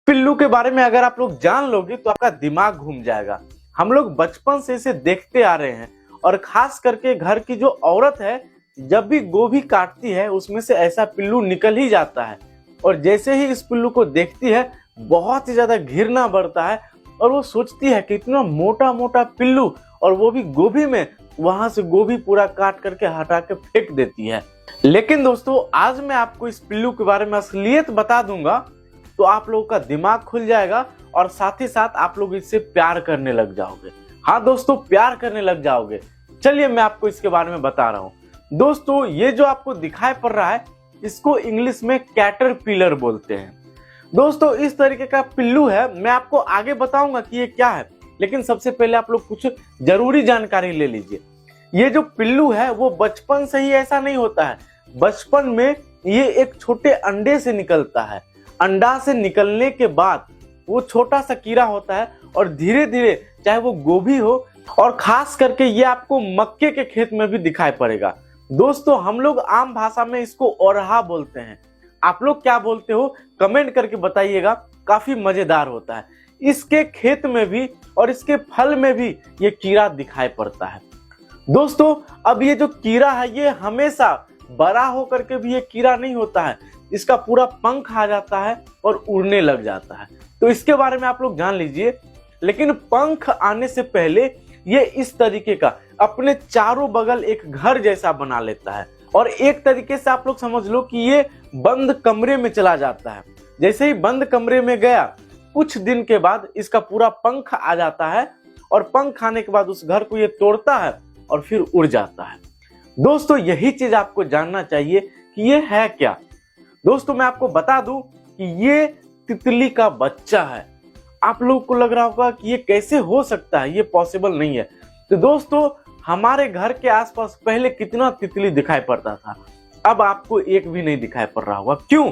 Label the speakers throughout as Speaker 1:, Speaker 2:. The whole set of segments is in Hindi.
Speaker 1: पिल्लू के बारे में अगर आप लोग जान लोगे तो आपका दिमाग घूम जाएगा। हम लोग बचपन से इसे देखते आ रहे हैं और खास करके घर की जो औरत है जब भी गोभी काटती है उसमें से ऐसा पिल्लू निकल ही जाता है और जैसे ही इस पिल्लू को देखती है बहुत ही ज्यादा घृणा बढ़ता है और वो सोचती है कि इतना मोटा मोटा पिल्लू और वो भी गोभी में, वहां से गोभी पूरा काट करके हटा के फेंक देती है। लेकिन दोस्तों आज मैं आपको इस पिल्लू के बारे में असलियत बता दूंगा तो आप लोगों का दिमाग खुल जाएगा और साथ ही साथ आप लोग इससे प्यार करने लग जाओगे। हाँ दोस्तों, प्यार करने लग जाओगे। चलिए मैं आपको इसके बारे में बता रहा हूँ। दोस्तों ये जो आपको दिखाई पड़ रहा है इसको इंग्लिश में कैटरपिलर बोलते हैं। दोस्तों इस तरीके का पिल्लू है, मैं आपको आगे बताऊंगा कि ये क्या है, लेकिन सबसे पहले आप लोग कुछ जरूरी जानकारी ले लीजिए। ये जो पिल्लू है वो बचपन से ही ऐसा नहीं होता है। बचपन में ये एक छोटे अंडे से निकलता है। अंडा से निकलने के बाद वो छोटा सा कीड़ा होता है और धीरे धीरे चाहे वो गोभी हो और खास करके ये आपको मक्के के खेत में भी दिखाई पड़ेगा। दोस्तों हम लोग आम भाषा में इसको ओरहा बोलते हैं। आप लोग क्या बोलते हो कमेंट करके बताइएगा, काफी मजेदार होता है। इसके खेत में भी और इसके फल में भी ये कीड़ा दिखाई पड़ता है। दोस्तों अब ये जो कीड़ा है ये हमेशा बड़ा होकर के भी ये कीड़ा नहीं होता है, इसका पूरा पंख आ जाता है और उड़ने लग जाता है। तो इसके बारे में आप लोग जान लीजिए। लेकिन पंख आने से पहले ये इस तरीके का अपने चारों बगल एक घर जैसा बना लेता है और एक तरीके से आप लोग समझ लो कि ये बंद कमरे में चला जाता है। जैसे ही बंद कमरे में गया कुछ दिन के बाद इसका पूरा पंख आ जाता है और पंख आने के बाद उस घर को ये तोड़ता है और फिर उड़ जाता है। दोस्तों यही चीज आपको जानना चाहिए कि ये है क्या। दोस्तों मैं आपको बता दूं कि ये तितली का बच्चा है। आप लोगों को लग रहा होगा कि ये कैसे हो सकता है, ये पॉसिबल नहीं है। तो दोस्तों हमारे घर के आसपास पहले कितना तितली दिखाई पड़ता था, अब आपको एक भी नहीं दिखाई पड़ रहा होगा। क्यों?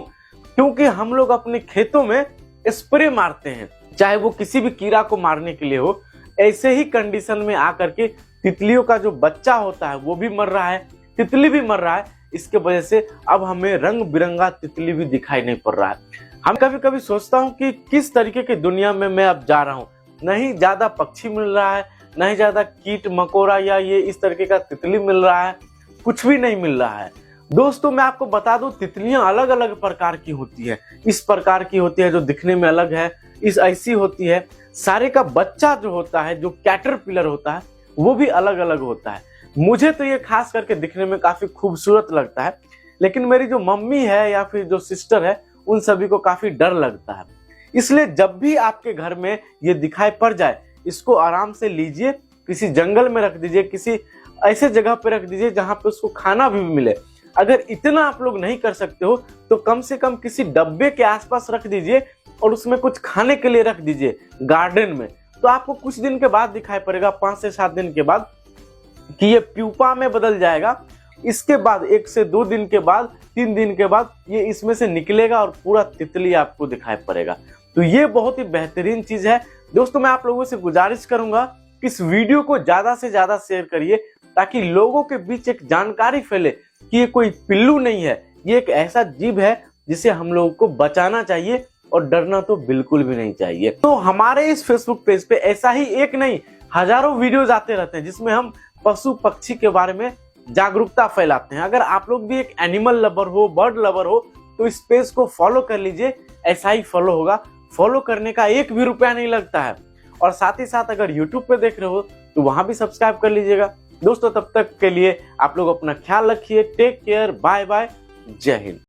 Speaker 1: क्योंकि हम लोग अपने खेतों में स्प्रे मारते हैं, चाहे वो किसी भी कीड़ा को मारने के लिए हो। ऐसे ही कंडीशन में आकर के तितलियों का जो बच्चा होता है वो भी मर रहा है, तितली भी मर रहा है। इसके वजह से अब हमें रंग बिरंगा तितली भी दिखाई नहीं पड़ रहा है। हम कभी कभी सोचता हूँ कि किस तरीके की दुनिया में मैं अब जा रहा हूँ। नहीं ज्यादा पक्षी मिल रहा है, नहीं ज्यादा कीट मकोड़ा या ये इस तरीके का तितली मिल रहा है, कुछ भी नहीं मिल रहा है। दोस्तों मैं आपको बता दूं तितलियां अलग अलग प्रकार की होती है। इस प्रकार की होती है जो दिखने में अलग है, इस ऐसी होती है। सारे का बच्चा जो होता है जो कैटरपिलर होता है वो भी अलग अलग होता है। मुझे तो ये खास करके दिखने में काफी खूबसूरत लगता है, लेकिन मेरी जो मम्मी है या फिर जो सिस्टर है उन सभी को काफी डर लगता है। इसलिए जब भी आपके घर में ये दिखाई पड़ जाए इसको आराम से लीजिए, किसी जंगल में रख दीजिए, किसी ऐसे जगह पे रख दीजिए जहां पे उसको खाना भी मिले। अगर इतना आप लोग नहीं कर सकते हो तो कम से कम किसी डब्बे के आसपास रख दीजिए और उसमें कुछ खाने के लिए रख दीजिए गार्डन में। तो आपको कुछ दिन के बाद दिखाई पड़ेगा, 5 से 7 दिन के बाद, कि ये प्यूपा में बदल जाएगा। इसके बाद 1 से 2 दिन के बाद, 3 दिन के बाद ये इसमें से निकलेगा और पूरा तितली आपको दिखाई पड़ेगा। तो ये बहुत ही बेहतरीन चीज है। दोस्तों मैं आप लोगों से गुजारिश करूंगा कि इस वीडियो को ज्यादा से ज्यादा शेयर करिए ताकि लोगों के बीच एक जानकारी फैले कि ये कोई पिल्लू नहीं है, ये एक ऐसा जीव है जिसे हम लोगों को बचाना चाहिए और डरना तो बिल्कुल भी नहीं चाहिए। तो हमारे इस फेसबुक पेज पे ऐसा ही एक नहीं हजारों वीडियोज आते रहते हैं जिसमें हम पशु पक्षी के बारे में जागरूकता फैलाते हैं। अगर आप लोग भी एक एनिमल लवर हो, बर्ड लवर हो तो इस पेज को फॉलो कर लीजिए, ऐसा ही फॉलो होगा। फॉलो करने का 1 भी रुपया नहीं लगता है। और साथ ही साथ अगर YouTube पे देख रहे हो तो वहां भी सब्सक्राइब कर लीजिएगा। दोस्तों तब तक के लिए आप लोग अपना ख्याल रखिए। टेक केयर, बाय बाय, जय हिंद।